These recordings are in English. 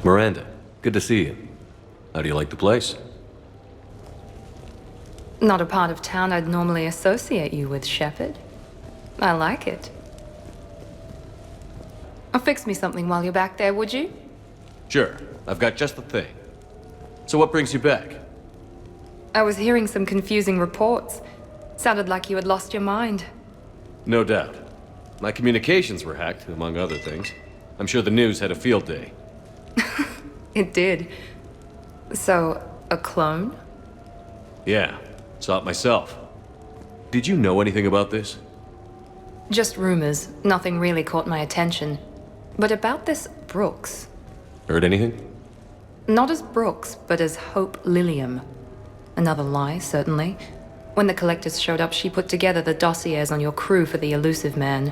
Miranda, good to see you. How do you like the place? Not a part of town I'd normally associate you with, Shepard. I like it. Fix me something while you're back there, would you? Sure, I've got just the thing. So what brings you back? I was hearing some confusing reports. Sounded like you had lost your mind. No doubt. My communications were hacked, among other things. I'm sure the news had a field day. It did. So, a clone? Yeah, saw it myself. Did you know anything about this? Just rumors. Nothing really caught my attention. But about this Brooks. Heard anything? Not as Brooks, but as Hope Lilium. Another lie, certainly. When the collectors showed up, she put together the dossiers on your crew for the elusive man.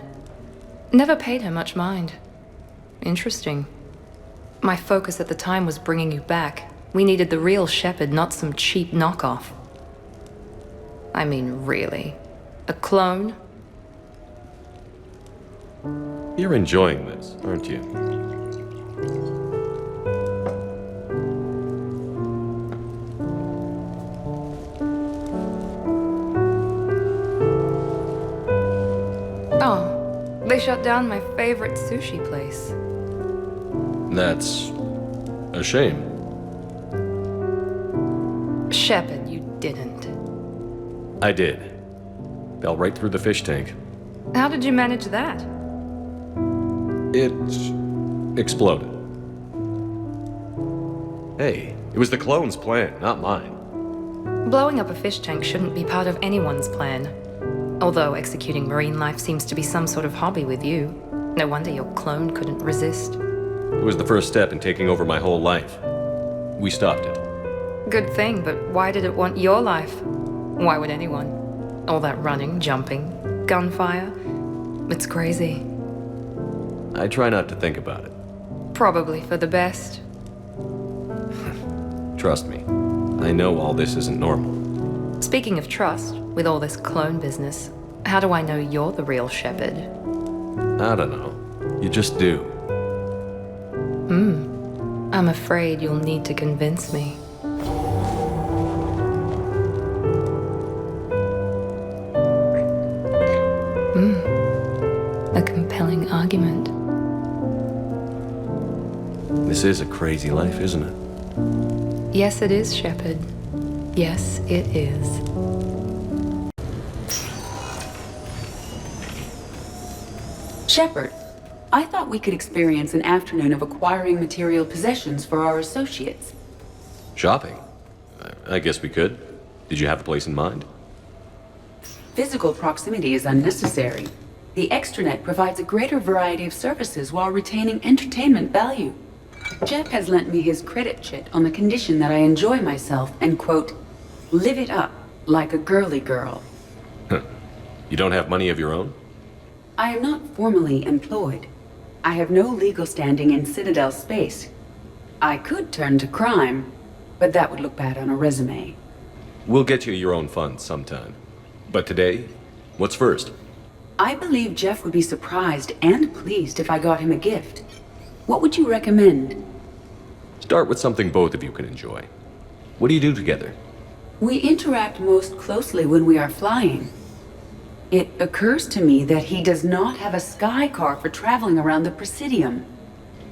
Never paid her much mind. Interesting. My focus at the time was bringing you back. We needed the real Shepard, not some cheap knockoff. I mean, really. A clone? You're enjoying this, aren't you? Oh, they shut down my favorite sushi place. That's a shame. Shepard, you didn't. I did. Fell right through the fish tank. How did you manage that? It exploded. Hey, it was the clone's plan, not mine. Blowing up a fish tank shouldn't be part of anyone's plan. Although executing marine life seems to be some sort of hobby with you. No wonder your clone couldn't resist. It was the first step in taking over my whole life. We stopped it. Good thing, but why did it want your life? Why would anyone? All that running, jumping, gunfire. It's crazy. I try not to think about it. Probably for the best. Trust me, I know all this isn't normal. Speaking of trust, with all this clone business, how do I know you're the real Shepard? I don't know. You just do. I'm afraid you'll need to convince me. A compelling argument. This is a crazy life, isn't it? Yes, it is, Shepard. Yes, it is. Shepard, I thought we could experience an afternoon of acquiring material possessions for our associates. Shopping? I guess we could. Did you have a place in mind? Physical proximity is unnecessary. The extranet provides a greater variety of services while retaining entertainment value. Jeff has lent me his credit chit on the condition that I enjoy myself and, quote, live it up like a girly girl. You don't have money of your own? I am not formally employed. I have no legal standing in Citadel space. I could turn to crime, but that would look bad on a resume. We'll get you your own funds sometime. But today, what's first? I believe Jeff would be surprised and pleased if I got him a gift. What would you recommend? Start with something both of you can enjoy. What do you do together? We interact most closely when we are flying. It occurs to me that he does not have a sky car for traveling around the Presidium.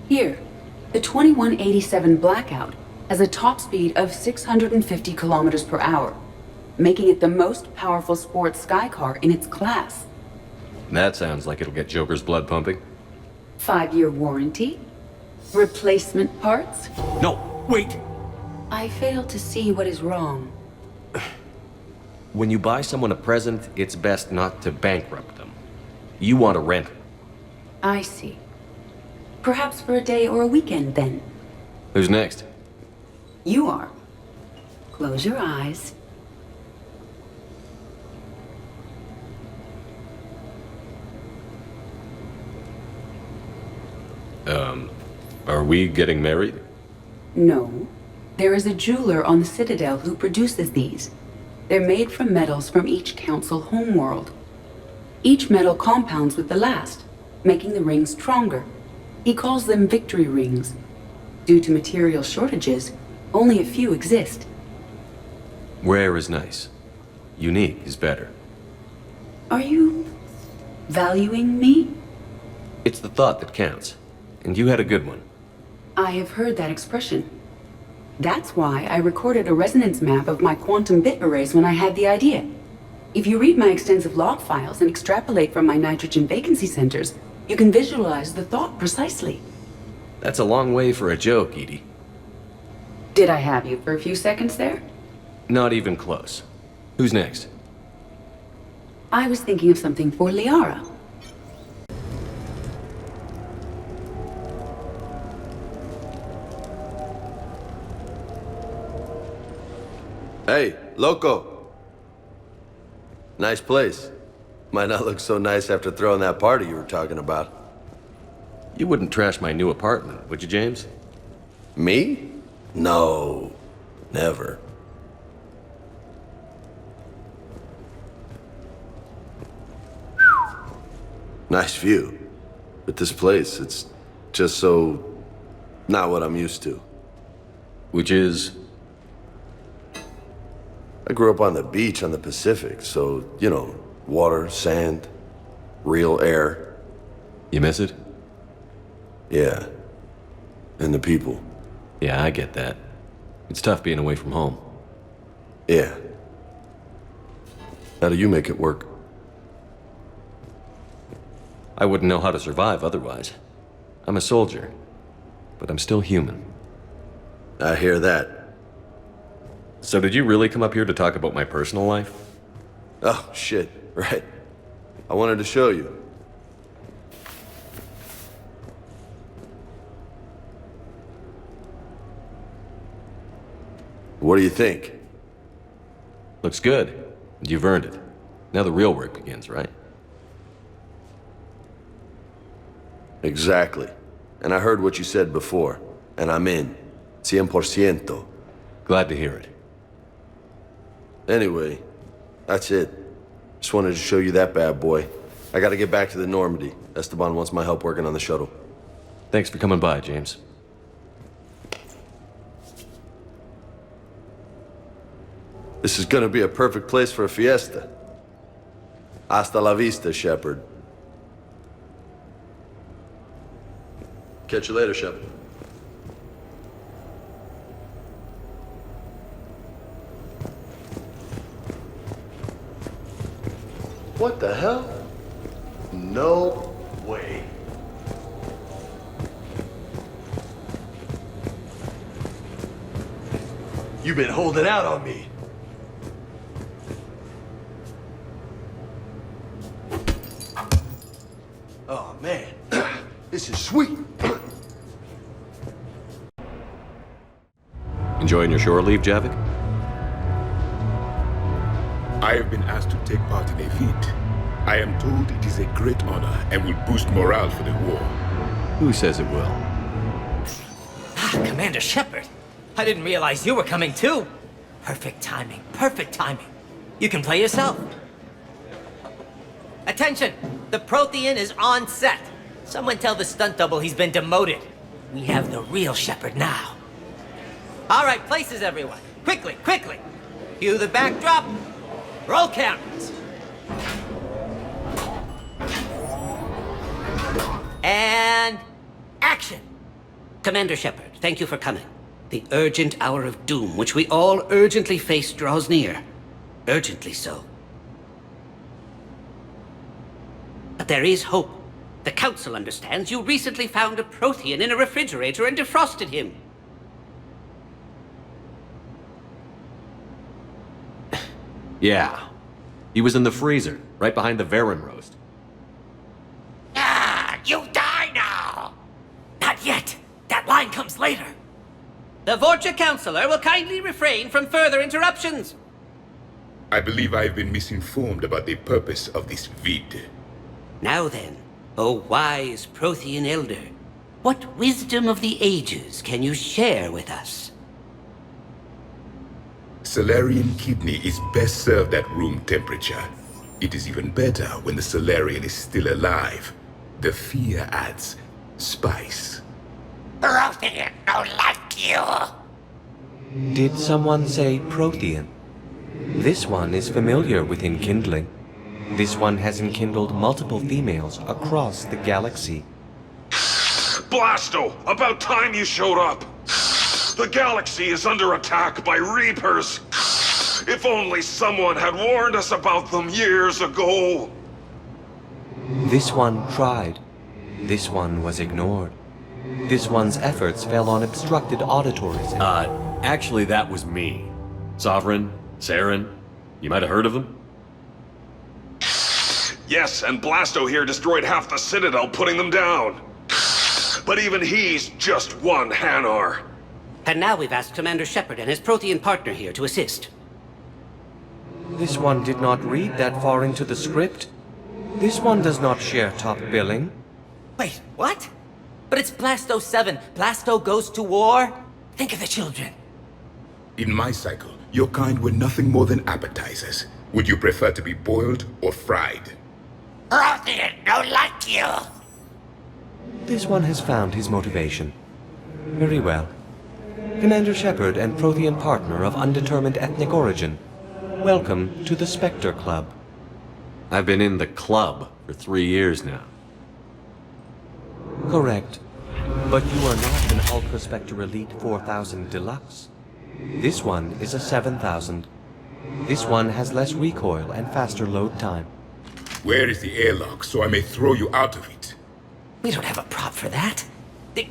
Here, the 2187 Blackout has a top speed of 650 kilometers per hour, making it the most powerful sports sky car in its class. That sounds like it'll get Joker's blood pumping. 5-year warranty? Replacement parts? No, wait! I fail to see what is wrong. When you buy someone a present, it's best not to bankrupt them. You want to rent. I see. Perhaps for a day or a weekend, then. Who's next? You are. Close your eyes. Are we getting married? No. There is a jeweler on the Citadel who produces these. They're made from metals from each council homeworld. Each metal compounds with the last, making the rings stronger. He calls them victory rings. Due to material shortages, only a few exist. Rare is nice. Unique is better. Are you valuing me? It's the thought that counts. And you had a good one. I have heard that expression. That's why I recorded a resonance map of my quantum bit arrays when I had the idea. If you read my extensive log files and extrapolate from my nitrogen vacancy centers, you can visualize the thought precisely. That's a long way for a joke, Edie. Did I have you for a few seconds there? Not even close. Who's next? I was thinking of something for Liara. Hey, loco. Nice place. Might not look so nice after throwing that party you were talking about. You wouldn't trash my new apartment, would you, James? Me? No. Never. Nice view. But this place, it's just so... not what I'm used to. Which is... I grew up on the beach on the Pacific, so, you know, water, sand, real air. You miss it? Yeah. And the people. Yeah, I get that. It's tough being away from home. Yeah. How do you make it work? I wouldn't know how to survive otherwise. I'm a soldier, but I'm still human. I hear that. So did you really come up here to talk about my personal life? Oh, shit. Right. I wanted to show you. What do you think? Looks good. You've earned it. Now the real work begins, right? Exactly. And I heard what you said before, and I'm in. 100%. Glad to hear it. Anyway, that's it. Just wanted to show you that bad boy. I gotta get back to the Normandy. Esteban wants my help working on the shuttle. Thanks for coming by, James. This is gonna be a perfect place for a fiesta. Hasta la vista, Shepard. Catch you later, Shepard. What the hell? No way. You've been holding out on me. Oh, man. This is sweet. Enjoying your shore leave, Javik? I have been asked to take part in a feat. I am told it is a great honor and will boost morale for the war. Who says it will? Commander Shepard, I didn't realize you were coming too. Perfect timing, perfect timing. You can play yourself. Attention, the Prothean is on set. Someone tell the stunt double he's been demoted. We have the real Shepard now. All right, places everyone. Quickly, quickly. Cue the backdrop. Roll cameras. And action. Commander Shepard, thank you for coming. The urgent hour of doom, which we all urgently face, draws near. Urgently so. But there is hope. The Council understands you recently found a Prothean in a refrigerator and defrosted him. Yeah. He was in the freezer, right behind the Varen roast. Ah, you die now. Not yet. That line comes later. The Vorcha Councilor will kindly refrain from further interruptions. I believe I have been misinformed about the purpose of this vid. Now then, O wise Prothean Elder, what wisdom of the ages can you share with us? Salarian kidney is best served at room temperature. It is even better when the Salarian is still alive. The fear adds spice. Prothean don't like you. Did someone say Prothean? This one is familiar with enkindling. This one has enkindled multiple females across the galaxy. Blasto, about time you showed up. The galaxy is under attack by Reapers. If only someone had warned us about them years ago. This one tried. This one was ignored. This one's efforts fell on obstructed auditories. Actually, that was me. Sovereign, Saren, you might have heard of them? Yes, and Blasto here destroyed half the Citadel, putting them down. But even he's just one Hanar. And now we've asked Commander Shepard and his Prothean partner here to assist. This one did not read that far into the script. This one does not share top billing. Wait, what? But it's Blasto 7. Blasto goes to war? Think of the children. In my cycle, your kind were nothing more than appetizers. Would you prefer to be boiled or fried? Prothean don't like you. This one has found his motivation. Very well. Commander Shepard and Prothean partner of undetermined ethnic origin, welcome to the Spectre Club. I've been in the club for 3 years now. Correct. But you are not an Ultra Spectre Elite 4000 Deluxe. This one is a 7000. This one has less recoil and faster load time. Where is the airlock so I may throw you out of it? We don't have a prop for that.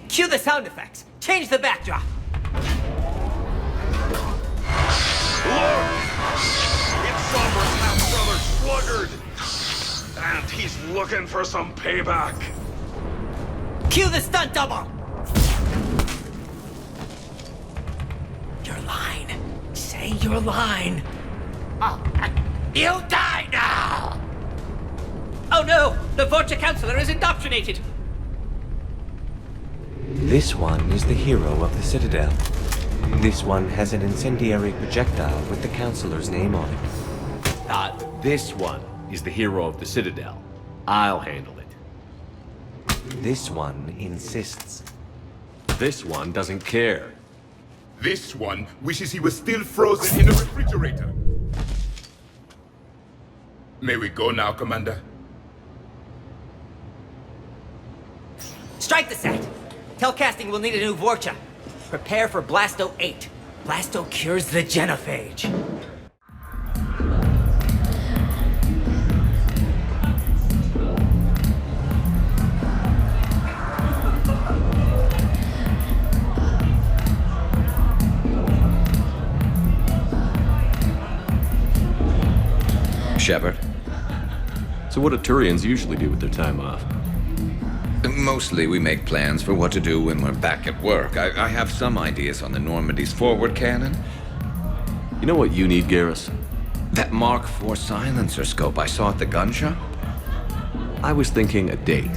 Cue the sound effects. Change the backdrop. Look! It's Sombra's half-brother Sluggard! And he's looking for some payback. Cue the stunt double. Your line. Say your line. Oh, you die now! Oh no! The Vorcha Counselor is indoctrinated! This one is the hero of the Citadel. This one has an incendiary projectile with the Counselor's name on it. This one is the hero of the Citadel. I'll handle it. This one insists. This one doesn't care. This one wishes he was still frozen in a refrigerator. May we go now, Commander? Strike the set! Telcasting will need a new Vorcha. Prepare for Blasto 8. Blasto cures the genophage. Shepard? So what do Turians usually do with their time off? Mostly we make plans for what to do when we're back at work. I have some ideas on the Normandy's forward cannon. You know what you need, Garrus? That Mark IV silencer scope I saw at the gun shop? I was thinking a date.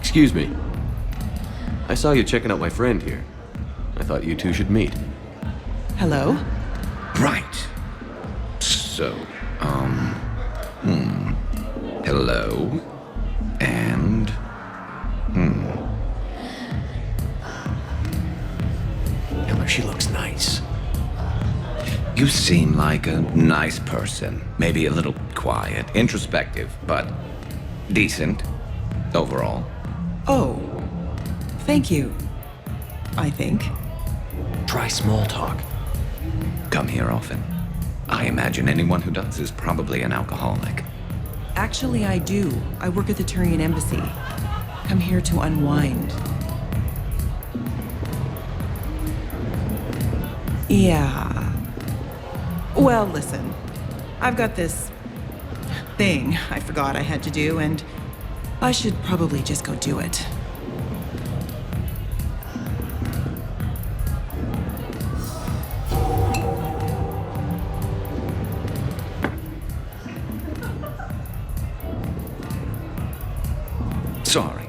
Excuse me. I saw you checking out my friend here. I thought you two should meet. Hello? Right. So, hello. And, Miller, she looks nice. You seem like a nice person. Maybe a little quiet, introspective, but decent overall. Oh. Thank you. I think. Try small talk. Come here often. I imagine anyone who does is probably an alcoholic. Actually, I do. I work at the Turian embassy. Come here to unwind. Yeah. Well, listen. I've got this thing I forgot I had to do, and I should probably just go do it. Sorry.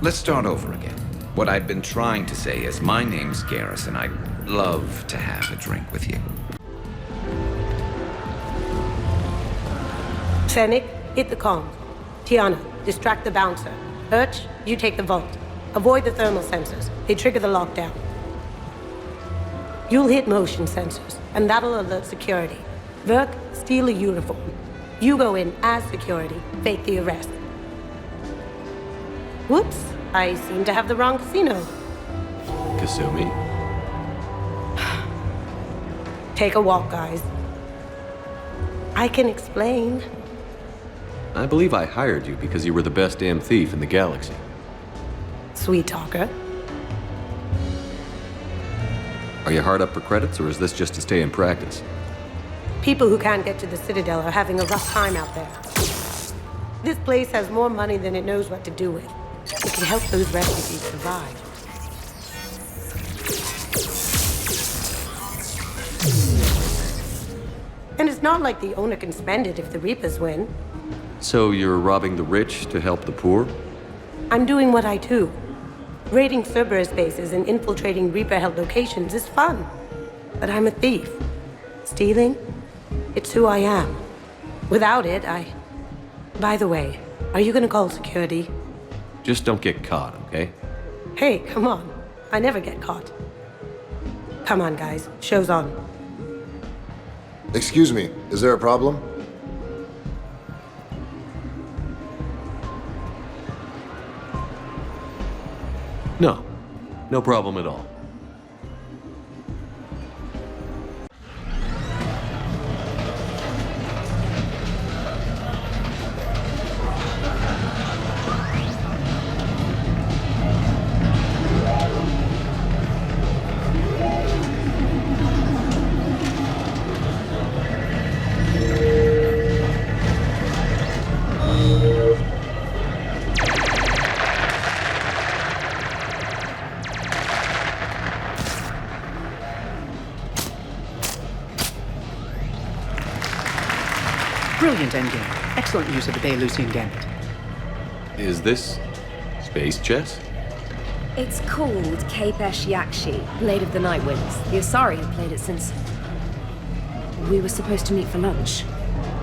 Let's start over again. What I'd been trying to say is my name's Garrus, and I'd love to have a drink with you. Fennec, hit the comms. Tiana, distract the bouncer. Hurch, you take the vault. Avoid the thermal sensors. They trigger the lockdown. You'll hit motion sensors, and that'll alert security. Verk, steal a uniform. You go in as security, fake the arrest. Whoops, I seem to have the wrong casino. Kasumi? Take a walk, guys. I can explain. I believe I hired you because you were the best damn thief in the galaxy. Sweet talker. Are you hard up for credits, or is this just to stay in practice? People who can't get to the Citadel are having a rough time out there. This place has more money than it knows what to do with. It can help those refugees survive. And it's not like the owner can spend it if the Reapers win. So you're robbing the rich to help the poor? I'm doing what I do. Raiding Cerberus bases and infiltrating Reaper-held locations is fun. But I'm a thief. Stealing? It's who I am. Without it, By the way, are you gonna call security? Just don't get caught, okay? Hey, come on. I never get caught. Come on, guys. Show's on. Excuse me, is there a problem? No. No problem at all. Brilliant endgame. Excellent use of the Belarusian gambit. Is this space chess? It's called Kapesh Yakshi, Blade of the Night Winds. The Asari have played it since... we were supposed to meet for lunch.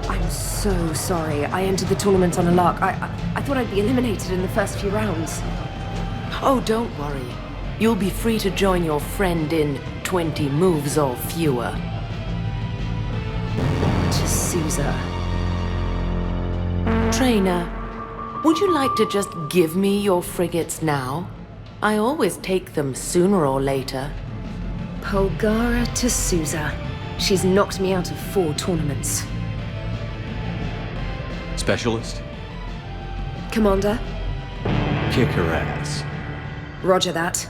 I'm so sorry. I entered the tournament on a lark. I thought I'd be eliminated in the first few rounds. Oh, don't worry. You'll be free to join your friend in 20 moves or fewer. To Sousa. Trainer, would you like to just give me your frigates now? I always take them sooner or later. Polgara to Sousa. She's knocked me out of 4 tournaments. Specialist? Commander? Kick her ass. Roger that.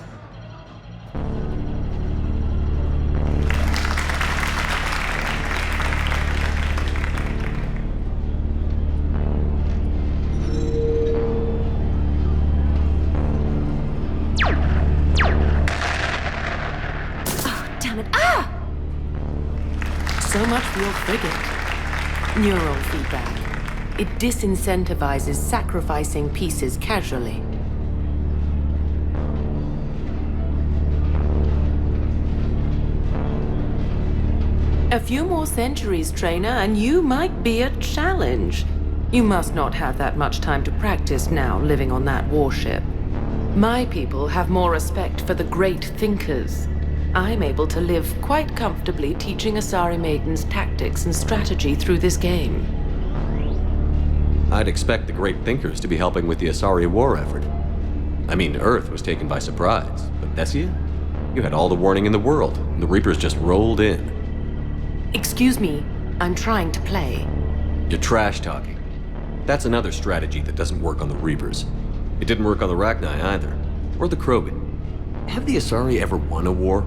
So much for your frigate. Neural feedback. It disincentivizes sacrificing pieces casually. A few more centuries, Trainer, and you might be a challenge. You must not have that much time to practice now, living on that warship. My people have more respect for the great thinkers. I'm able to live quite comfortably teaching Asari maidens tactics and strategy through this game. I'd expect the great thinkers to be helping with the Asari war effort. I mean, Earth was taken by surprise, but Thessia? You had all the warning in the world, and the Reapers just rolled in. Excuse me, I'm trying to play. You're trash-talking. That's another strategy that doesn't work on the Reapers. It didn't work on the Rachni either, or the Krogan. Have the Asari ever won a war?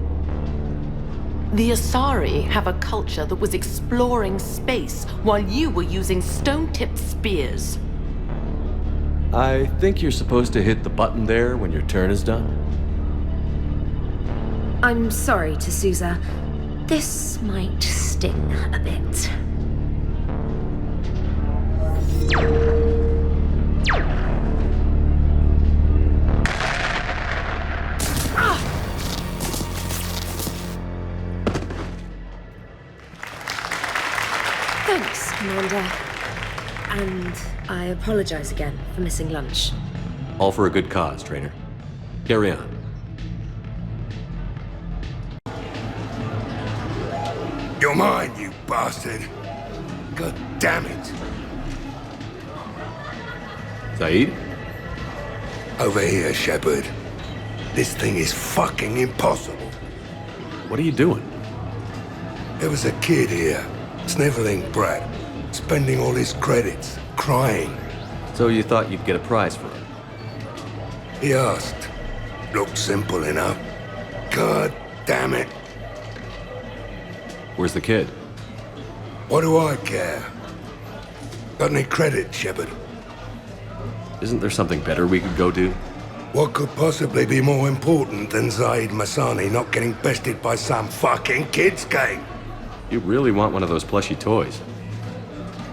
The Asari have a culture that was exploring space while you were using stone-tipped spears. I think you're supposed to hit the button there when your turn is done. I'm sorry, to Sousa. This might sting a bit. Thanks, Commander. And I apologize again for missing lunch. All for a good cause, Trainer. Carry on. You're mine, you bastard. God damn it. Saeed? Over here, Shepard. This thing is fucking impossible. What are you doing? There was a kid here, sniveling brat, spending all his credits, crying. So you thought you'd get a prize for him? He asked. Looked simple enough. God damn it. Where's the kid? What do I care? Got any credit, Shepard? Isn't there something better we could go do? What could possibly be more important than Zaid Masani not getting bested by some fucking kids game? You really want one of those plushy toys?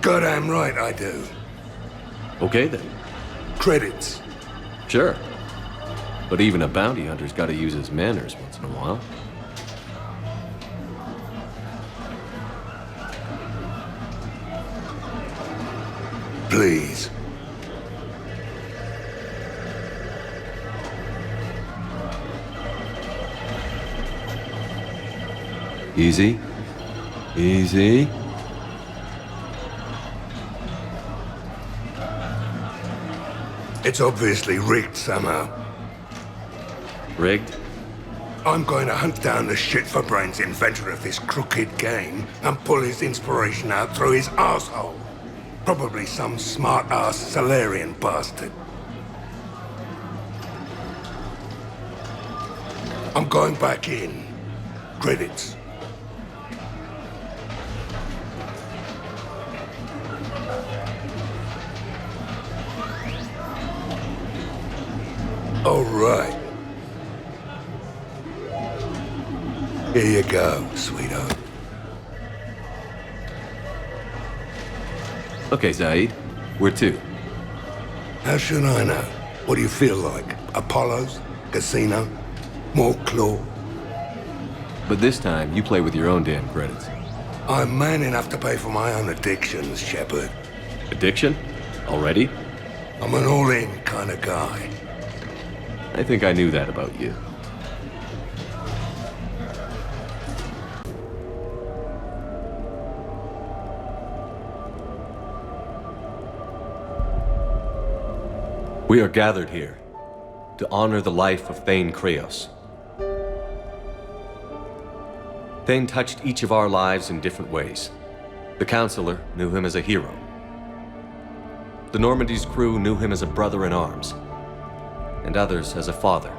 Goddamn right I do. Okay then. Credits. Sure. But even a bounty hunter's gotta use his manners once in a while. Please. Easy. Easy. It's obviously rigged somehow. Rigged? I'm going to hunt down the shit-for-brains inventor of this crooked game and pull his inspiration out through his asshole. Probably some smart-ass Solarian bastard. I'm going back in. Credits. All right. Here you go, sweetheart. Okay, Zaid. Where to? How should I know? What do you feel like? Apollo's? Casino? More claw? But this time, you play with your own damn credits. I'm man enough to pay for my own addictions, Shepard. Addiction? Already? I'm an all-in kind of guy. I think I knew that about you. We are gathered here to honor the life of Thane Kreos. Thane touched each of our lives in different ways. The Counselor knew him as a hero. The Normandy's crew knew him as a brother in arms, and others as a father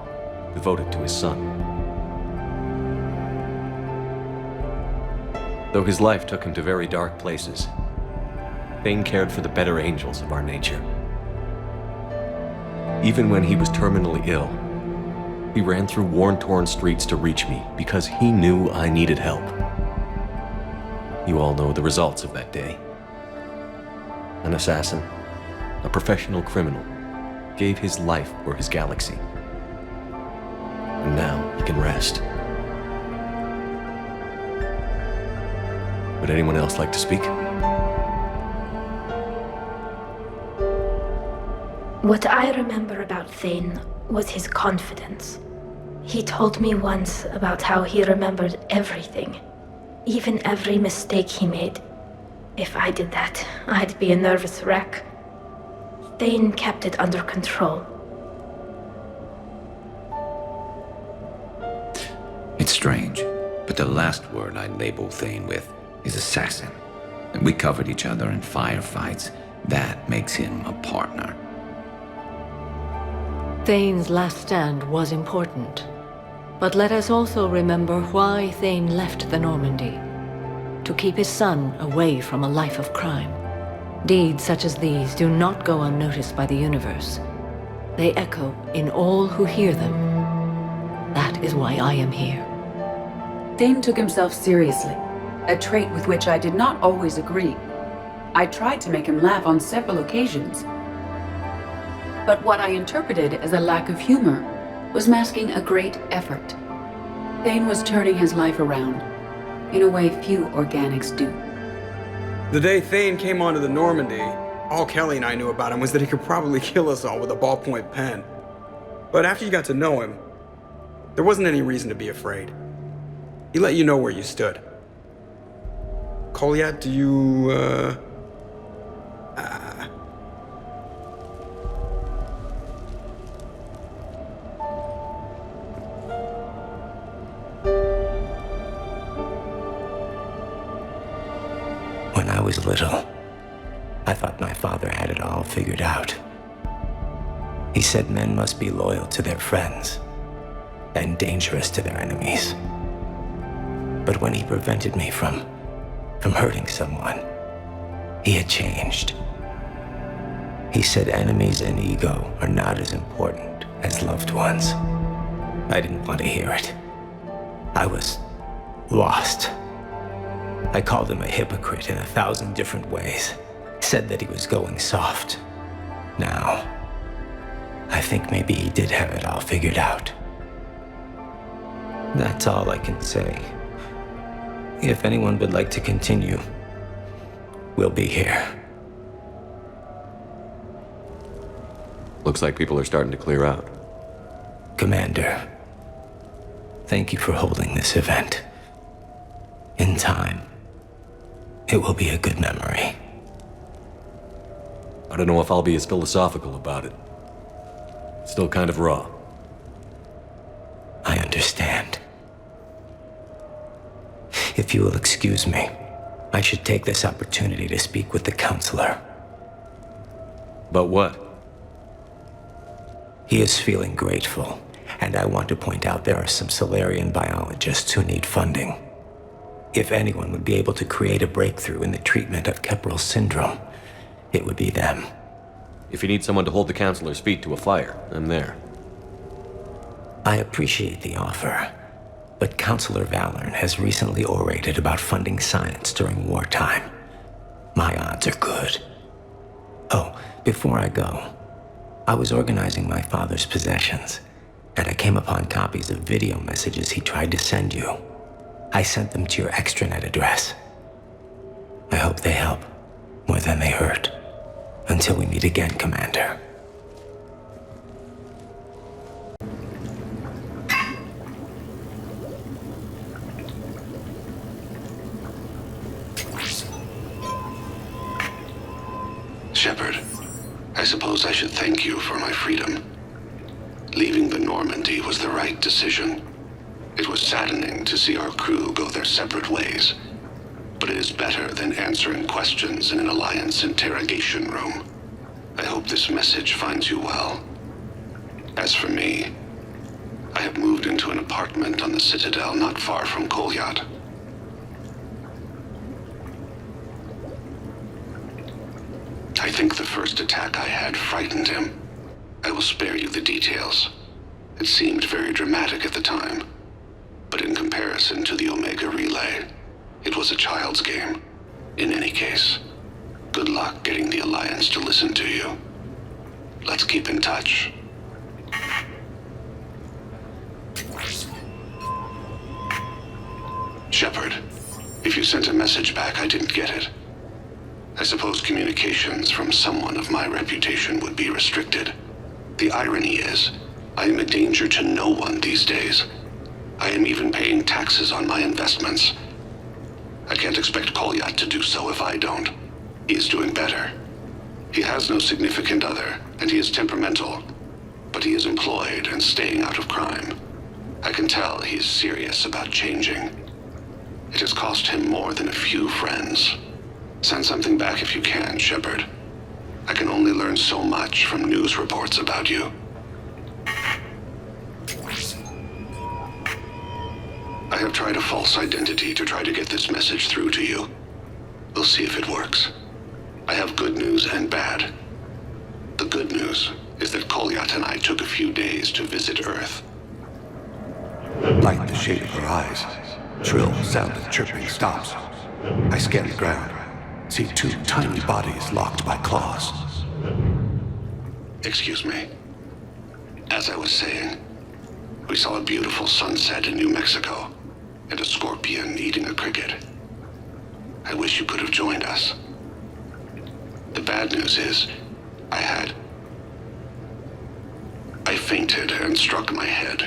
devoted to his son. Though his life took him to very dark places, Thane cared for the better angels of our nature. Even when he was terminally ill, he ran through worn-torn streets to reach me because he knew I needed help. You all know the results of that day. An assassin, a professional criminal, gave his life for his galaxy. And now he can rest. Would anyone else like to speak? What I remember about Thane was his confidence. He told me once about how he remembered everything, even every mistake he made. If I did that, I'd be a nervous wreck. Thane kept it under control. It's strange, but the last word I label Thane with is assassin. And we covered each other in firefights. That makes him a partner. Thane's last stand was important. But let us also remember why Thane left the Normandy. To keep his son away from a life of crime. Deeds such as these do not go unnoticed by the universe. They echo in all who hear them. That is why I am here. Thane took himself seriously, a trait with which I did not always agree. I tried to make him laugh on several occasions. But what I interpreted as a lack of humor was masking a great effort. Thane was turning his life around, in a way few organics do. The day Thane came onto the Normandy, all Kelly and I knew about him was that he could probably kill us all with a ballpoint pen. But after you got to know him, there wasn't any reason to be afraid. He let you know where you stood. Kolyat, do you, When I was little, I thought my father had it all figured out. He said men must be loyal to their friends and dangerous to their enemies. But when he prevented me from hurting someone, he had changed. He said enemies and ego are not as important as loved ones. I didn't want to hear it. I was lost. I called him a hypocrite in 1,000 different ways. Said that he was going soft. Now, I think maybe he did have it all figured out. That's all I can say. If anyone would like to continue, we'll be here. Looks like people are starting to clear out. Commander, thank you for holding this event. In time, it will be a good memory. I don't know if I'll be as philosophical about it. It's still kind of raw. I understand. If you will excuse me, I should take this opportunity to speak with the counselor. About what? He is feeling grateful, and I want to point out there are some Solarian biologists who need funding. If anyone would be able to create a breakthrough in the treatment of Keppel syndrome, it would be them. If you need someone to hold the counselor's feet to a fire, I'm there. I appreciate the offer, but Counselor Valorn has recently orated about funding science during wartime. My odds are good. Oh, before I go, I was organizing my father's possessions, and I came upon copies of video messages he tried to send you. I sent them to your extranet address. I hope they help more than they hurt. Until we meet again, Commander. Shepard, I suppose I should thank you for my freedom. Leaving the Normandy was the right decision. It was saddening to see our crew go their separate ways, but it is better than answering questions in an Alliance interrogation room. I hope this message finds you well. As for me, I have moved into an apartment on the Citadel not far from Kolyat. I think the first attack I had frightened him. I will spare you the details. It seemed very dramatic at the time, but in comparison to the Omega Relay, it was a child's game. In any case, good luck getting the Alliance to listen to you. Let's keep in touch. Shepard, if you sent a message back, I didn't get it. I suppose communications from someone of my reputation would be restricted. The irony is, I am a danger to no one these days. I am even paying taxes on my investments. I can't expect Kolyat to do so if I don't. He is doing better. He has no significant other, and he is temperamental. But he is employed and staying out of crime. I can tell he is serious about changing. It has cost him more than a few friends. Send something back if you can, Shepard. I can only learn so much from news reports about you. I have tried a false identity to try to get this message through to you. We'll see if it works. I have good news and bad. The good news is that Kolyat and I took a few days to visit Earth. Like the shape of her eyes. Shrill sound of chirping stops. I scan the ground. See two tiny bodies locked by claws. Excuse me. As I was saying, we saw a beautiful sunset in New Mexico, and a scorpion eating a cricket. I wish you could have joined us. The bad news is, I had I fainted and struck my head.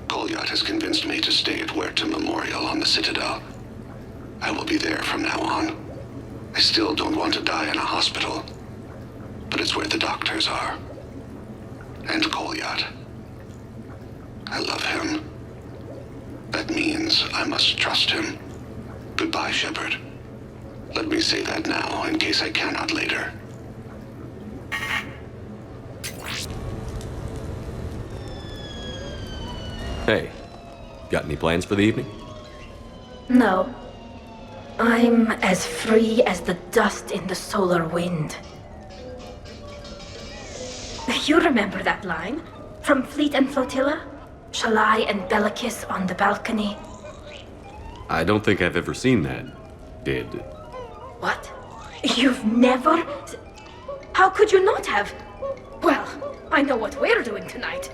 Goliath has convinced me to stay at Huerta Memorial on the Citadel. I will be there from now on. I still don't want to die in a hospital, but it's where the doctors are. And Goliath. I love him. That means I must trust him. Goodbye, Shepard. Let me say that now, in case I cannot later. Hey, got any plans for the evening? No. I'm as free as the dust in the solar wind. You remember that line? From Fleet and Flotilla? Shalai and Bellicus on the balcony? I don't think I've ever seen that. Did... What? You've never... How could you not have? Well, I know what we're doing tonight.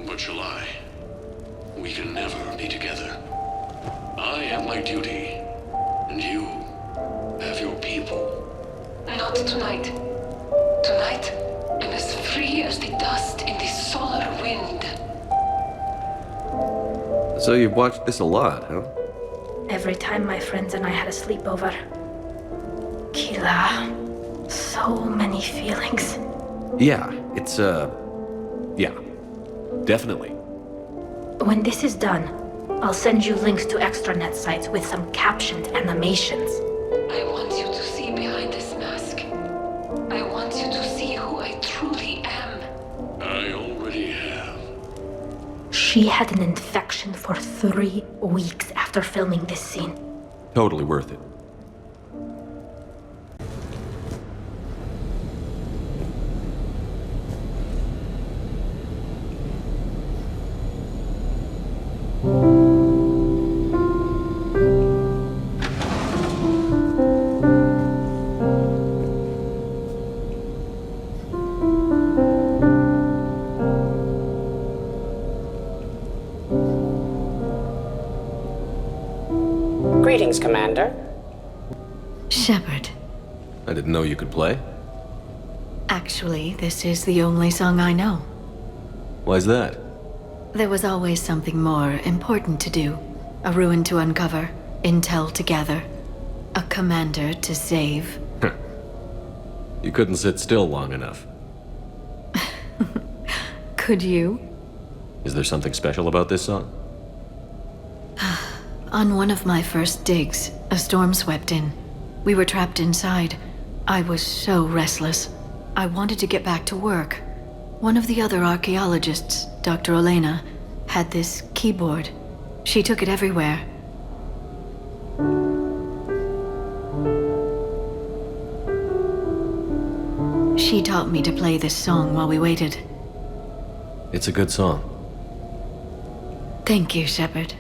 But Shalai, we can never be together. I have my duty, and you have your people. Not tonight. Tonight, I'm as free as the dust in the solar wind. So you've watched this a lot, huh? Every time my friends and I had a sleepover. Kila. So many feelings. Yeah, it's, yeah. Definitely. When this is done, I'll send you links to extranet sites with some captioned animations. I want you to see behind this mask. I want you to see who I truly am. I already have. She had an infection for 3 weeks after filming this scene. Totally worth it. Greetings, Commander. Shepard. I didn't know you could play. Actually, this is the only song I know. Why's that? There was always something more important to do. A ruin to uncover, intel to gather, a commander to save. You couldn't sit still long enough. Could you? Is there something special about this song? On one of my first digs, a storm swept in. We were trapped inside. I was so restless. I wanted to get back to work. One of the other archaeologists, Dr. Elena, had this keyboard. She took it everywhere. She taught me to play this song while we waited. It's a good song. Thank you, Shepard.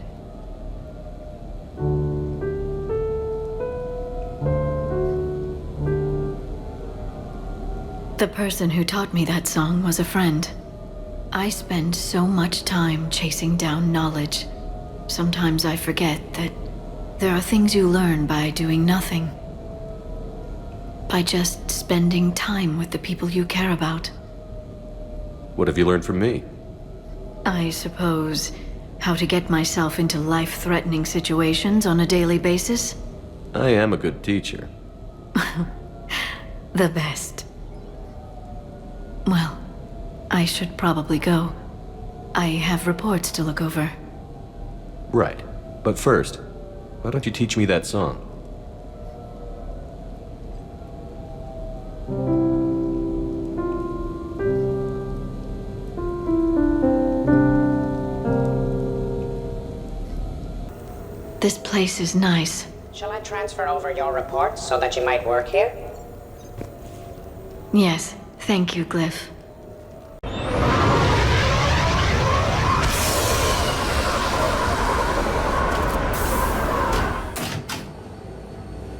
The person who taught me that song was a friend. I spend so much time chasing down knowledge. Sometimes I forget that there are things you learn by doing nothing. By just spending time with the people you care about. What have you learned from me? I suppose how to get myself into life-threatening situations on a daily basis. I am a good teacher. The best. Well, I should probably go. I have reports to look over. Right. But first, why don't you teach me that song? This place is nice. Shall I transfer over your reports so that you might work here? Yes, thank you, Glyph.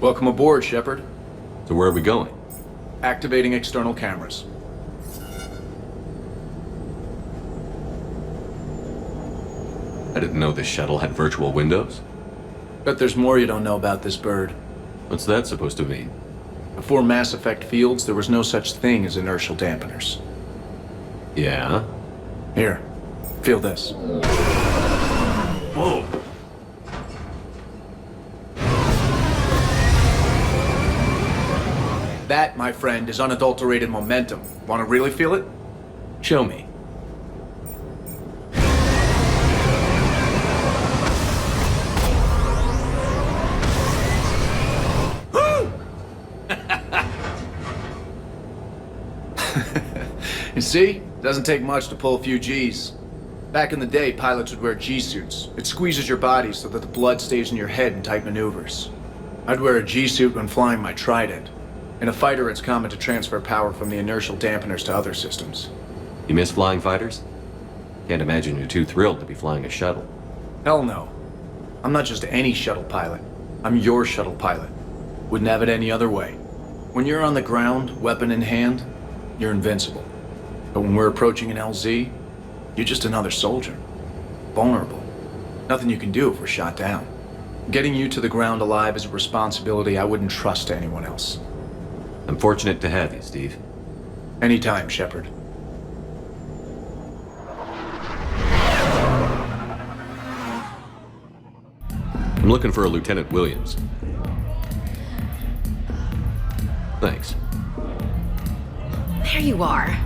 Welcome aboard, Shepard. So where are we going? Activating external cameras. I didn't know this shuttle had virtual windows. Bet there's more you don't know about this bird. What's that supposed to mean? Before Mass Effect fields, there was no such thing as inertial dampeners. Yeah? Here, feel this. Whoa! That, my friend, is unadulterated momentum. Want to really feel it? Show me. You see? Doesn't take much to pull a few G's. Back in the day, pilots would wear G-suits. It squeezes your body so that the blood stays in your head in tight maneuvers. I'd wear a G-suit when flying my Trident. In a fighter, it's common to transfer power from the inertial dampeners to other systems. You miss flying fighters? Can't imagine you're too thrilled to be flying a shuttle. Hell no. I'm not just any shuttle pilot. I'm your shuttle pilot. Wouldn't have it any other way. When you're on the ground, weapon in hand, you're invincible. But when we're approaching an LZ, you're just another soldier. Vulnerable. Nothing you can do if we're shot down. Getting you to the ground alive is a responsibility I wouldn't trust to anyone else. I'm fortunate to have you, Steve. Anytime, Shepard. I'm looking for a Lieutenant Williams. Thanks. There you are.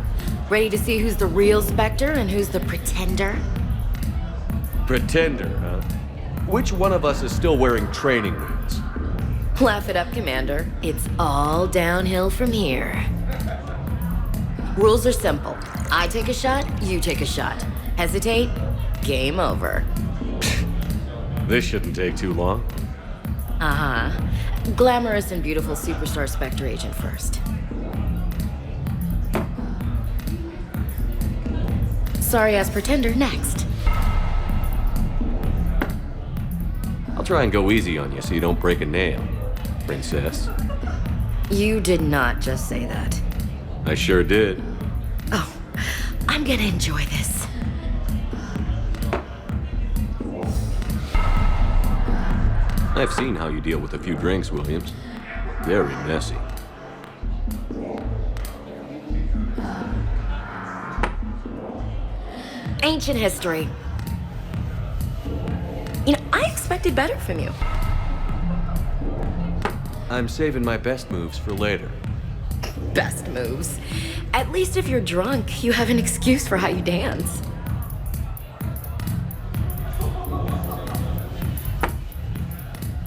Ready to see who's the real Spectre and who's the pretender? Pretender, huh? Which one of us is still wearing training wheels? Laugh it up, Commander. It's all downhill from here. Rules are simple. I take a shot, you take a shot. Hesitate, game over. This shouldn't take too long. Uh-huh. Glamorous and beautiful superstar Spectre agent first. Sorry-ass pretender next. I'll try and go easy on you so you don't break a nail, princess. You did not just say that. I sure did. Oh, I'm gonna enjoy this. I've seen how you deal with a few drinks, Williams. Very messy. Ancient history. You know, I expected better from you. I'm saving my best moves for later. Best moves. At least if you're drunk, you have an excuse for how you dance.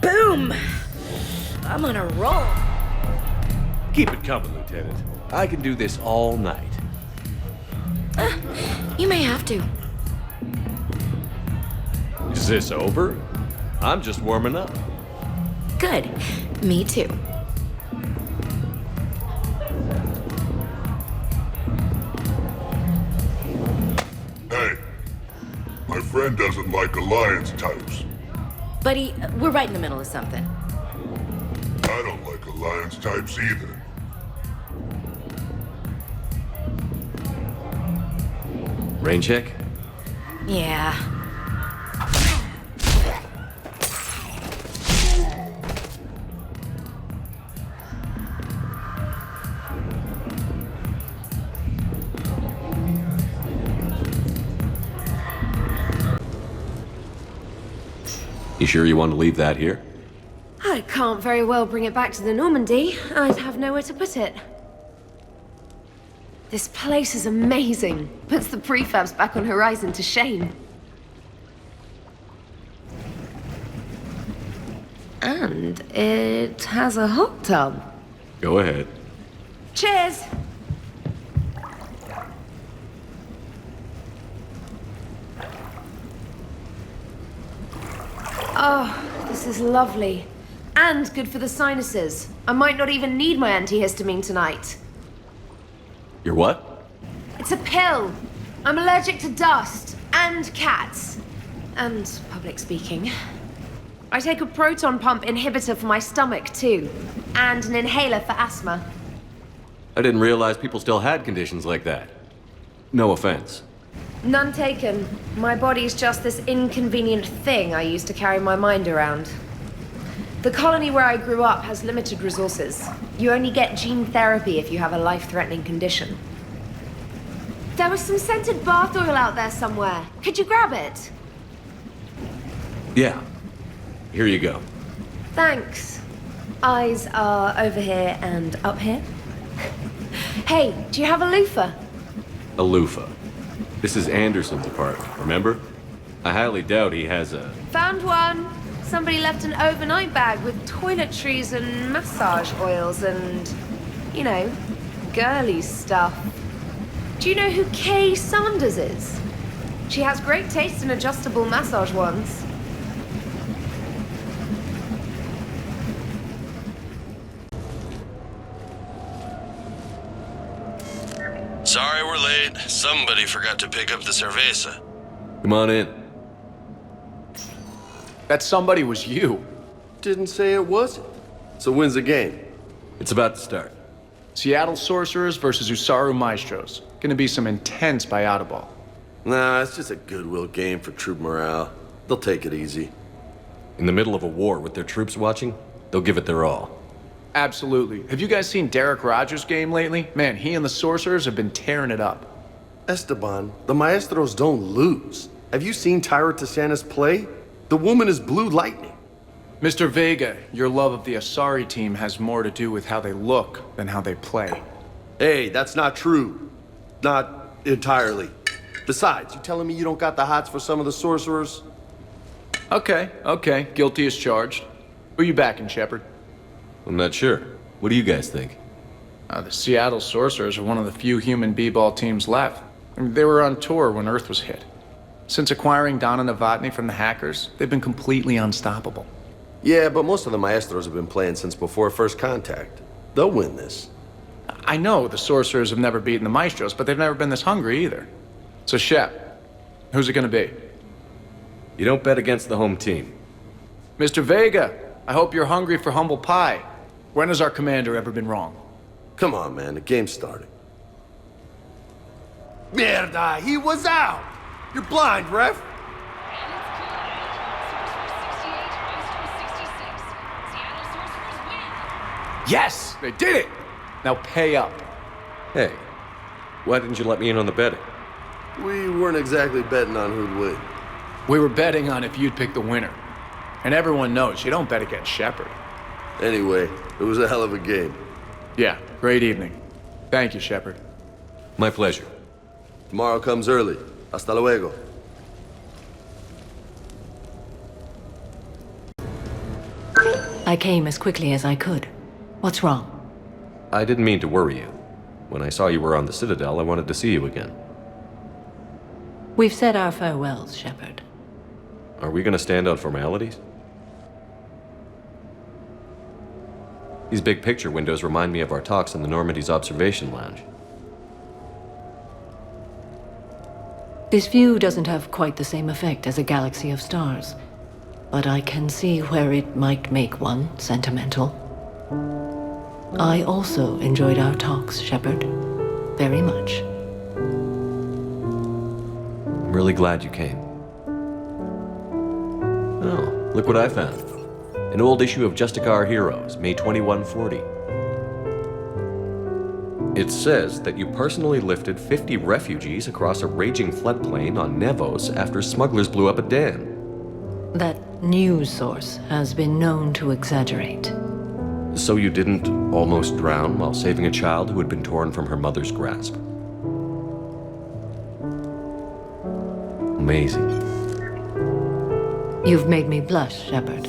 Boom! I'm on a roll. Keep it coming, Lieutenant. I can do this all night. You may have to. Is this over? I'm just warming up. Good. Me too. Hey, my friend doesn't like alliance types. Buddy, we're right in the middle of something. I don't like alliance types either. Rain check? Yeah. You sure you want to leave that here? I can't very well bring it back to the Normandy. I'd have nowhere to put it. This place is amazing. Puts the prefabs back on Horizon to shame. And it has a hot tub. Go ahead. Cheers! Oh, this is lovely. And good for the sinuses. I might not even need my antihistamine tonight. Your what? It's a pill. I'm allergic to dust and cats. And public speaking. I take a proton pump inhibitor for my stomach, too. And an inhaler for asthma. I didn't realize people still had conditions like that. No offense. None taken. My body's just this inconvenient thing I use to carry my mind around. The colony where I grew up has limited resources. You only get gene therapy if you have a life-threatening condition. There was some scented bath oil out there somewhere. Could you grab it? Yeah. Here you go. Thanks. Eyes are over here and up here. Hey, do you have a loofah? A loofah. This is Anderson's apartment, remember? I highly doubt he has a... Found one. Somebody left an overnight bag with toiletries and massage oils and, you know, girly stuff. Do you know who Kay Sanders is? She has great taste in adjustable massage wands. Sorry we're late. Somebody forgot to pick up the cerveza. Come on in. That somebody was you. Didn't say it wasn't. So when's the game? It's about to start. Seattle Sorcerers versus Usaru Maestros. Gonna be some intense buyout ball. Nah, it's just a goodwill game for troop morale. They'll take it easy. In the middle of a war with their troops watching, they'll give it their all. Absolutely. Have you guys seen Derek Rogers' game lately? Man, he and the Sorcerers have been tearing it up. Esteban, the Maestros don't lose. Have you seen Tyra Tisanis play? The woman is blue lightning. Mr. Vega, your love of the Asari team has more to do with how they look than how they play. Hey, that's not true. Not entirely. Besides, you telling me you don't got the hots for some of the sorcerers? Okay. Guilty as charged. Who you backing, Shepard? I'm not sure. What do you guys think? The Seattle Sorcerers are one of the few human b-ball teams left. I mean, they were on tour when Earth was hit. Since acquiring Donna Novotny from the hackers, they've been completely unstoppable. Yeah, but most of the Maestros have been playing since before first contact. They'll win this. I know the Sorcerers have never beaten the Maestros, but they've never been this hungry either. So, Shep, who's it gonna be? You don't bet against the home team. Mr. Vega, I hope you're hungry for humble pie. When has our commander ever been wrong? Come on, man, the game's starting. Mierda, he was out! You're blind, ref! Yes! They did it! Now pay up. Hey, why didn't you let me in on the betting? We weren't exactly betting on who'd win. We were betting on if you'd pick the winner. And everyone knows you don't bet against Shepard. Anyway, it was a hell of a game. Yeah, great evening. Thank you, Shepard. My pleasure. Tomorrow comes early. Hasta luego. I came as quickly as I could. What's wrong? I didn't mean to worry you. When I saw you were on the Citadel, I wanted to see you again. We've said our farewells, Shepard. Are we gonna stand on formalities? These big picture windows remind me of our talks in the Normandy's observation lounge. This view doesn't have quite the same effect as a galaxy of stars, but I can see where it might make one sentimental. I also enjoyed our talks, Shepard. Very much. I'm really glad you came. Oh, look what I found. An old issue of Justicar Heroes, May 2140. It says that you personally lifted 50 refugees across a raging floodplain on Nevos after smugglers blew up a dam. That news source has been known to exaggerate. So you didn't almost drown while saving a child who had been torn from her mother's grasp. Amazing. You've made me blush, Shepard.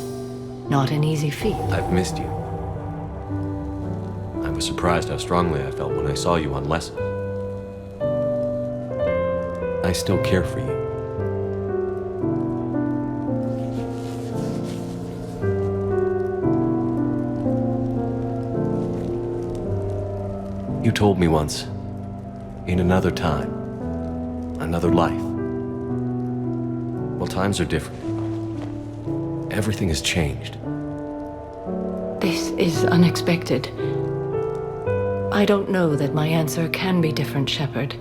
Not an easy feat. I've missed you. I was surprised how strongly I felt when I saw you on lesson. I still care for you. You told me once, in another time, another life. Well, times are different. Everything has changed. This is unexpected. I don't know that my answer can be different, Shepard.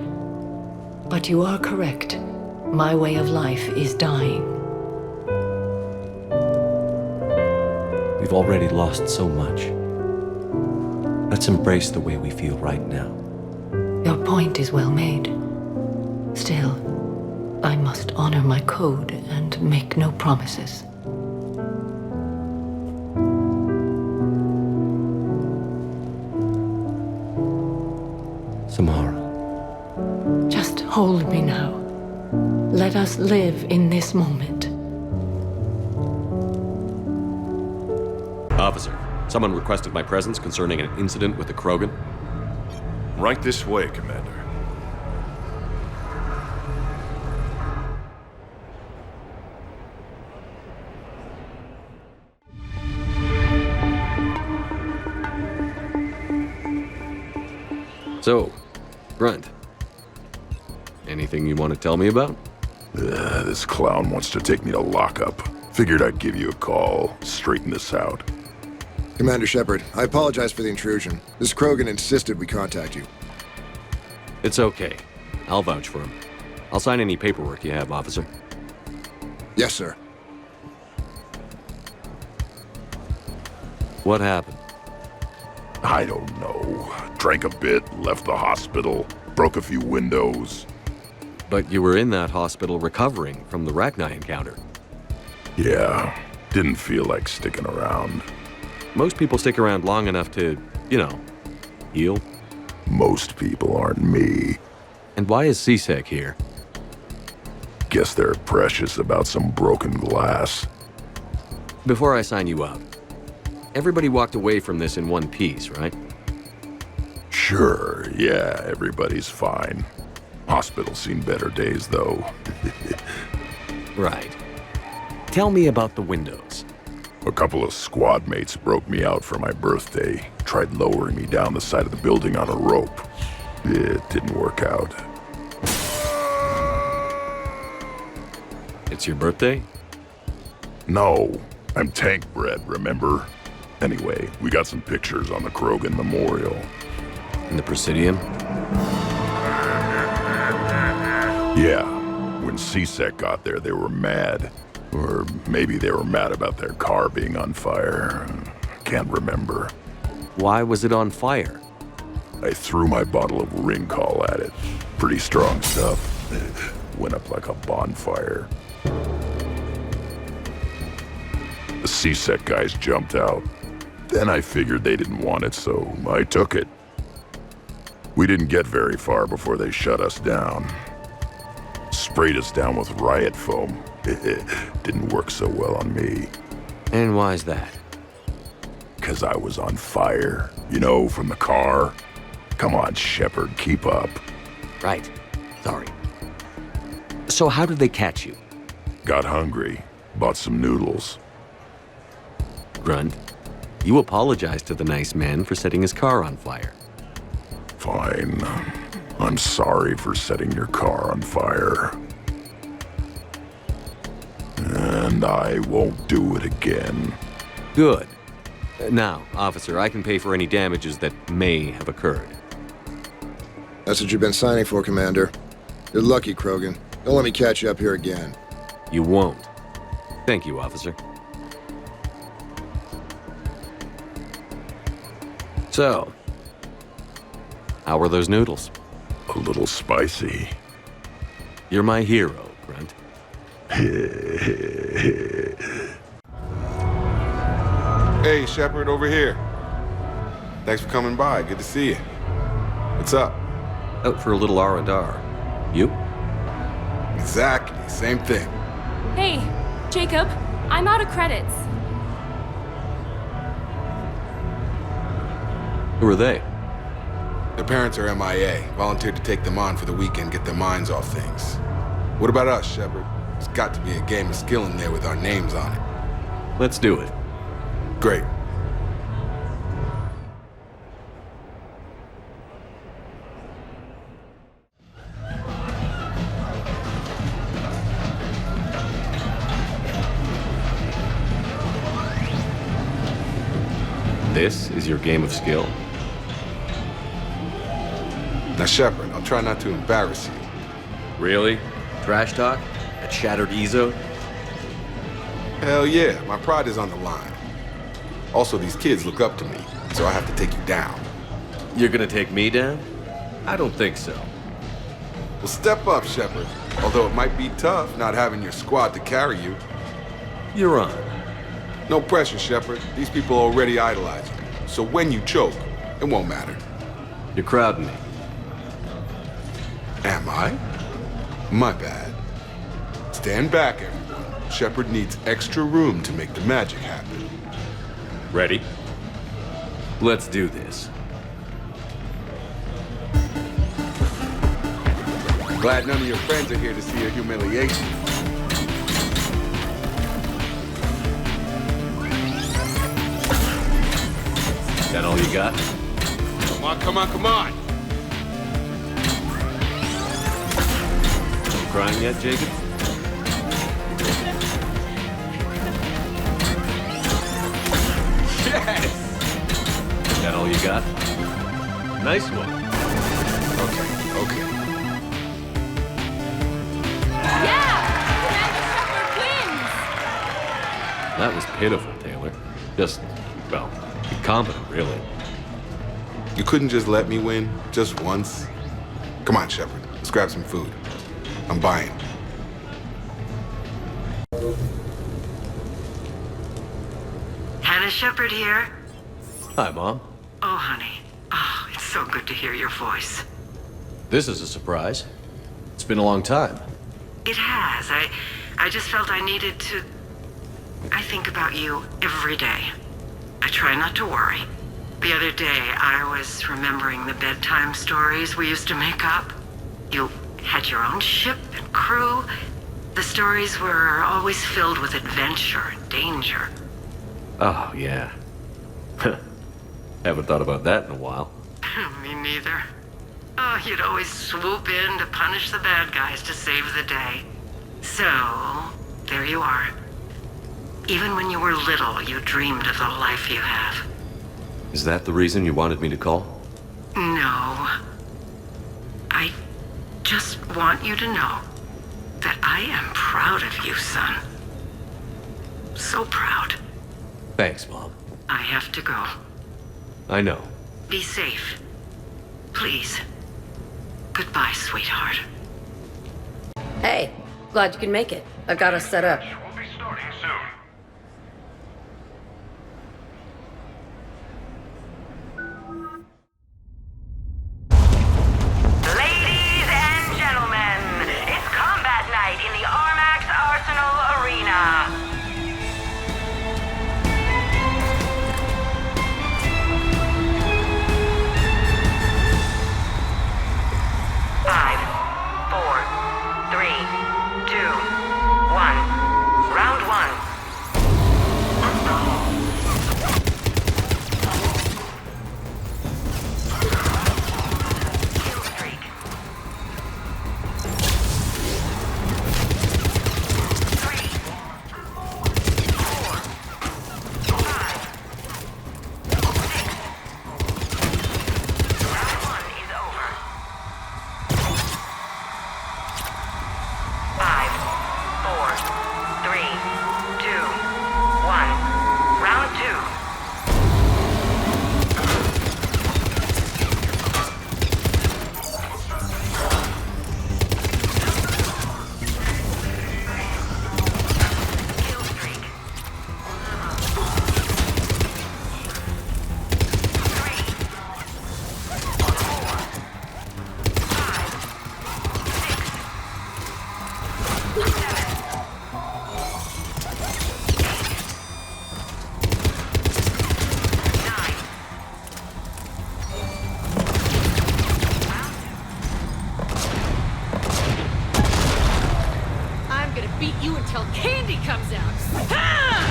But you are correct. My way of life is dying. We've already lost so much. Let's embrace the way we feel right now. Your point is well made. Still, I must honor my code and make no promises. Samara. Just hold me now. Let us live in this moment. Officer, someone requested my presence concerning an incident with the Krogan. Right this way, Commander. So, Grunt, anything you want to tell me about? This clown wants to take me to lockup. Figured I'd give you a call, straighten this out. Commander Shepard, I apologize for the intrusion. This Krogan insisted we contact you. It's okay. I'll vouch for him. I'll sign any paperwork you have, officer. Yes, sir. What happened? I don't know. Drank a bit, left the hospital, broke a few windows. But you were in that hospital recovering from the Rachni encounter. Yeah, didn't feel like sticking around. Most people stick around long enough to, heal. Most people aren't me. And why is CSEC here? Guess they're precious about some broken glass. Before I sign you out, everybody walked away from this in one piece, right? Sure, yeah, everybody's fine. Hospital's seen better days, though. Right. Tell me about the windows. A couple of squad mates broke me out for my birthday. Tried lowering me down the side of the building on a rope. It didn't work out. It's your birthday? No, I'm tank bred, remember? Anyway, we got some pictures on the Krogan Memorial. In the Presidium? Yeah, when CSEC got there, they were mad. Or maybe they were mad about their car being on fire. Can't remember. Why was it on fire? I threw my bottle of Ringcall at it. Pretty strong stuff. Went up like a bonfire. The CSEC guys jumped out. Then I figured they didn't want it, so I took it. We didn't get very far before they shut us down. Sprayed us down with riot foam. Didn't work so well on me. And why's that? 'Cause I was on fire. From the car. Come on, Shepard, keep up. Right. Sorry. So how did they catch you? Got hungry. Bought some noodles. Grunt, you apologized to the nice man for setting his car on fire. Fine. I'm sorry for setting your car on fire. And I won't do it again. Good. Now, officer, I can pay for any damages that may have occurred. That's what you've been signing for, Commander. You're lucky, Krogan. Don't let me catch you up here again. You won't. Thank you, officer. So, how were those noodles? A little spicy. You're my hero, Grunt. Hey, Shepard, over here. Thanks for coming by. Good to see you. What's up? Out for a little R&R. You? Exactly. Same thing. Hey, Jacob. I'm out of credits. Who are they? Their parents are MIA. Volunteered to take them on for the weekend, get their minds off things. What about us, Shepard? There's got to be a game of skill in there with our names on it. Let's do it. Great. This is your game of skill? Now, Shepard, I'll try not to embarrass you. Really? Trash talk? At Shattered Ezo? Hell yeah, my pride is on the line. Also, these kids look up to me, so I have to take you down. You're gonna take me down? I don't think so. Well, step up, Shepard. Although it might be tough not having your squad to carry you. You're on. No pressure, Shepard. These people already idolize you. So when you choke, it won't matter. You're crowding me. Am I? My bad. Stand back, everyone. Shepard needs extra room to make the magic happen. Ready? Let's do this. Glad none of your friends are here to see your humiliation. That all you got? Come on, come on, come on! You crying yet, Jacob? Yes! That all you got? Nice one. Okay. That was pitiful, Taylor. Just, well, incompetent, really. You couldn't just let me win, just once? Come on, Shepard. Let's grab some food. I'm buying. Hannah Shepard here. Hi, Mom. Oh, honey. Oh, it's so good to hear your voice. This is a surprise. It's been a long time. It has. I just felt I needed to... I think about you every day. I try not to worry. The other day, I was remembering the bedtime stories we used to make up. You had your own ship and crew. The stories were always filled with adventure and danger. Oh, yeah. Haven't thought about that in a while. Me neither. Oh, you'd always swoop in to punish the bad guys to save the day. So, there you are. Even when you were little, you dreamed of the life you have. Is that the reason you wanted me to call? No. I just want you to know that I am proud of you, son. So proud. Thanks, Mom. I have to go. I know. Be safe. Please. Goodbye, sweetheart. Hey, glad you can make it. I've got us set up. Ladies and gentlemen, it's combat night in the Armax Arsenal Arena. Five, four, three, two, one. Round one. beat you until candy comes out. Ha!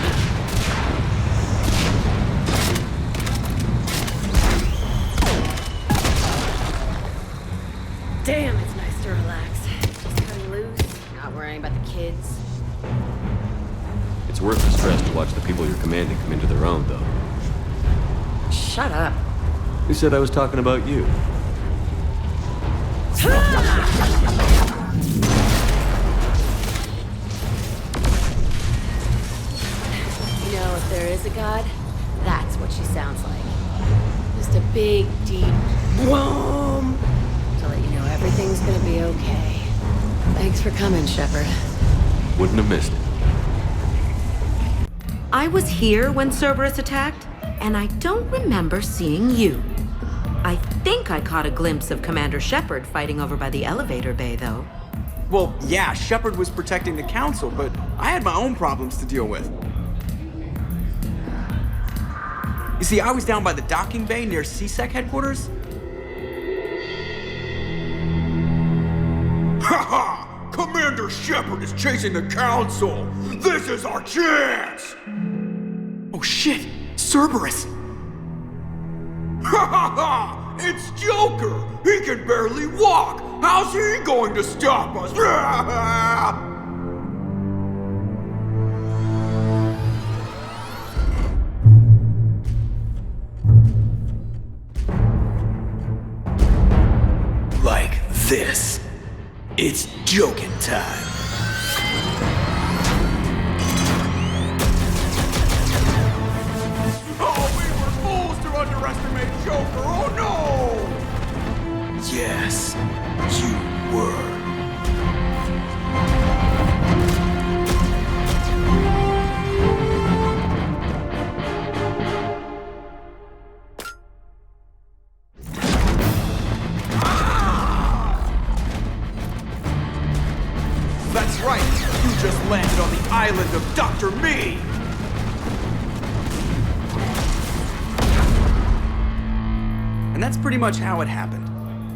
Damn, it's nice to relax. Just cutting loose, not worrying about the kids. It's worth the stress to watch the people you're commanding come into their own, though. Shut up. Who said I was talking about you? You know, if there is a god, That's what she sounds like. Just a big, deep boom to let you know everything's gonna be okay. Thanks for coming, Shepard. Wouldn't have missed it. I was here when Cerberus attacked, and I don't remember seeing you. I think I caught a glimpse of Commander Shepard fighting over by the elevator bay, though. Well, yeah, Shepard was protecting the Council, but I had my own problems to deal with. You see, I was down by the docking bay near CSEC headquarters. Ha! Commander Shepard is chasing the Council! This is our chance! Oh shit! Cerberus! Ha ha ha! It's Joker! He can barely walk! How's he going to stop us? Like this. It's joking time. Oh, we were fools to underestimate Joker! Oh no! Yes, you were. That's right! You just landed on the island of Dr. Me! And that's pretty much how it happened.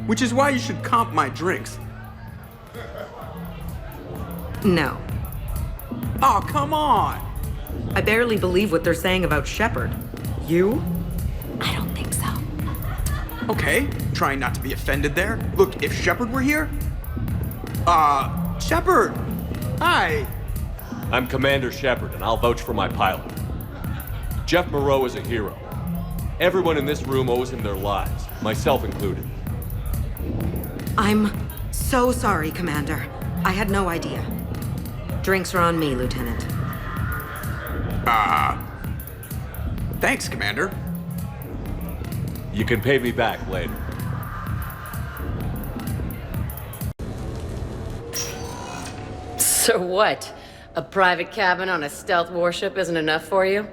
Which is why you should comp my drinks. No. Oh, come on! I barely believe what they're saying about Shepard. You? I don't think so. Okay, trying not to be offended there. Look, if Shepard were here... Shepard! Hi! I'm Commander Shepard, and I'll vouch for my pilot. Jeff Moreau is a hero. Everyone in this room owes him their lives, myself included. I'm so sorry, Commander. I had no idea. Drinks are on me, Lieutenant. Thanks, Commander. You can pay me back later. So what? A private cabin on a stealth warship isn't enough for you?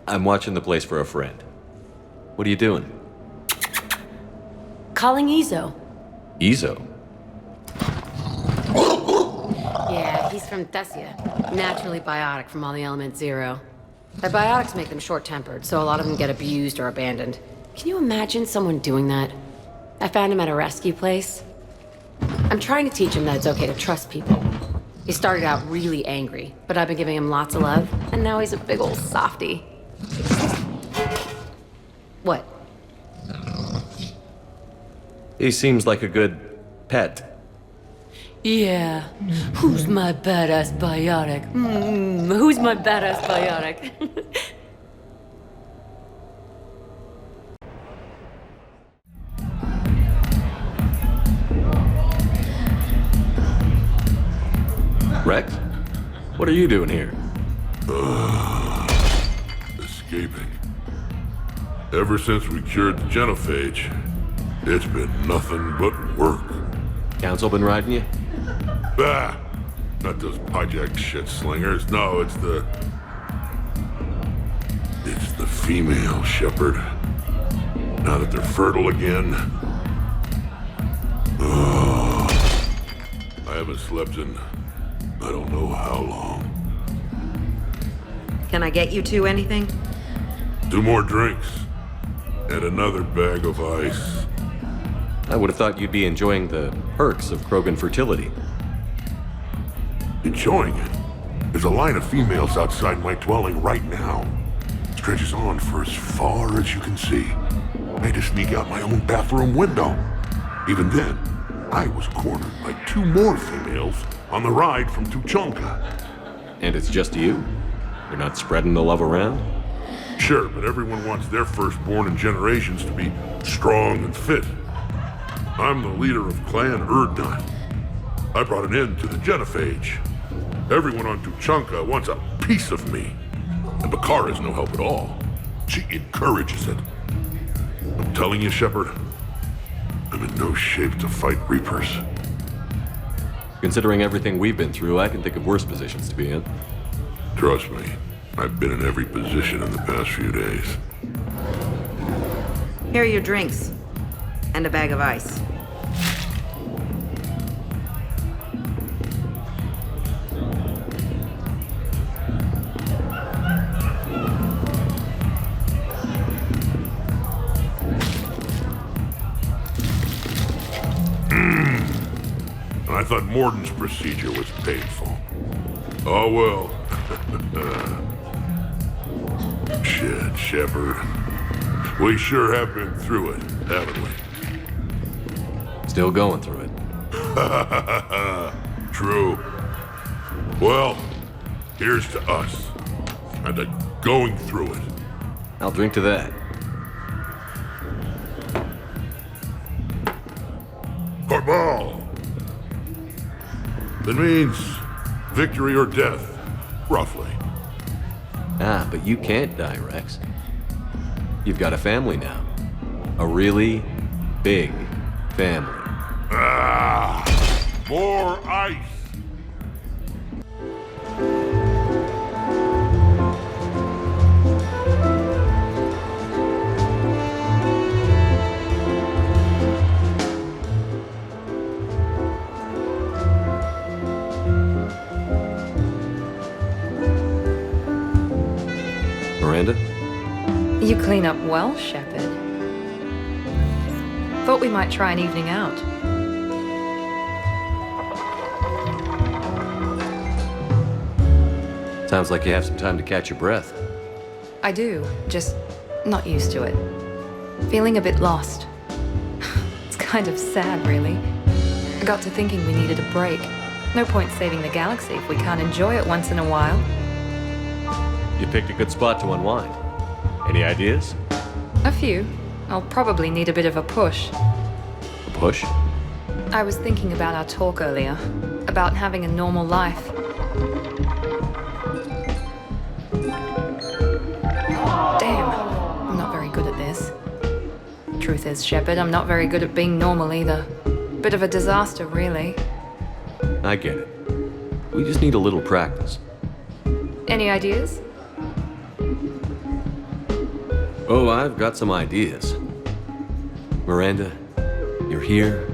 I'm watching the place for a friend. What are you doing? Calling Izo. Izo? Yeah, he's from Thessia. Naturally biotic from all the Element Zero. Their biotics make them short-tempered, so a lot of them get abused or abandoned. Can you imagine someone doing that? I found him at a rescue place. I'm trying to teach him that it's okay to trust people. He started out really angry, but I've been giving him lots of love, and now he's a big old softie. What? He seems like a good pet. Yeah. Who's my badass biotic? Who's my badass biotic? Rex? What are you doing here? Escaping. Ever since we cured the genophage, it's been nothing but work. Council been riding you? Bah! Not those hijacked shit slingers. No, it's the female Shepard. Now that they're fertile again. Oh, I haven't slept in I don't know how long. Can I get you two anything? 2 more drinks. And another bag of ice. I would have thought you'd be enjoying the perks of Krogan fertility. Enjoying it? There's a line of females outside my dwelling right now. Stretches on for as far as you can see. I had to sneak out my own bathroom window. Even then, I was cornered by 2 more females on the ride from Tuchanka. And it's just you? You're not spreading the love around? Sure, but everyone wants their firstborn in generations to be strong and fit. I'm the leader of Clan Erdnot. I brought an end to the genophage. Everyone on Tuchanka wants a piece of me. And Bakar is no help at all. She encourages it. I'm telling you, Shepard, I'm in no shape to fight Reapers. Considering everything we've been through, I can think of worse positions to be in. Trust me, I've been in every position in the past few days. Here are your drinks. And a bag of ice. I thought Morden's procedure was painful. Oh well. Shit, Shepard. We sure have been through it, haven't we? Still going through it. True. Well, here's to us. And going through it. I'll drink to that. Cabal! That means victory or death, roughly. Ah, but you can't die, Rex. You've got a family now. A really big family. Ah! More ice! Miranda? You clean up well, Shepard. Thought we might try an evening out. Sounds like you have some time to catch your breath. I do, just not used to it. Feeling a bit lost. It's kind of sad, really. I got to thinking we needed a break. No point saving the galaxy if we can't enjoy it once in a while. You picked a good spot to unwind. Any ideas? A few. I'll probably need a bit of a push. A push? I was thinking about our talk earlier, about having a normal life. Damn, I'm not very good at this. Truth is, Shepard, I'm not very good at being normal either. Bit of a disaster, really. I get it. We just need a little practice. Any ideas? Oh, I've got some ideas. Miranda, you're here,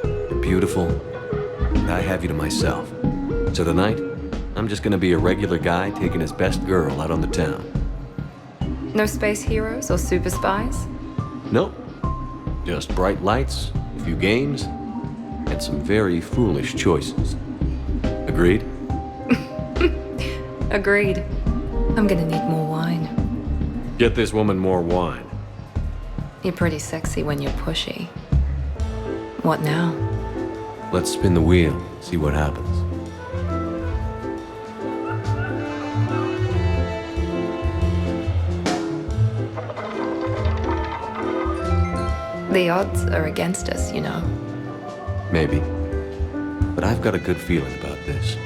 you're beautiful, and I have you to myself. So tonight, I'm just gonna be a regular guy taking his best girl out on the town. No space heroes or super spies? Nope. Just bright lights, a few games, and some very foolish choices. Agreed? Agreed. I'm gonna need more wine. Get this woman more wine. You're pretty sexy when you're pushy. What now? Let's spin the wheel, see what happens. The odds are against us, you know. Maybe. But I've got a good feeling about this.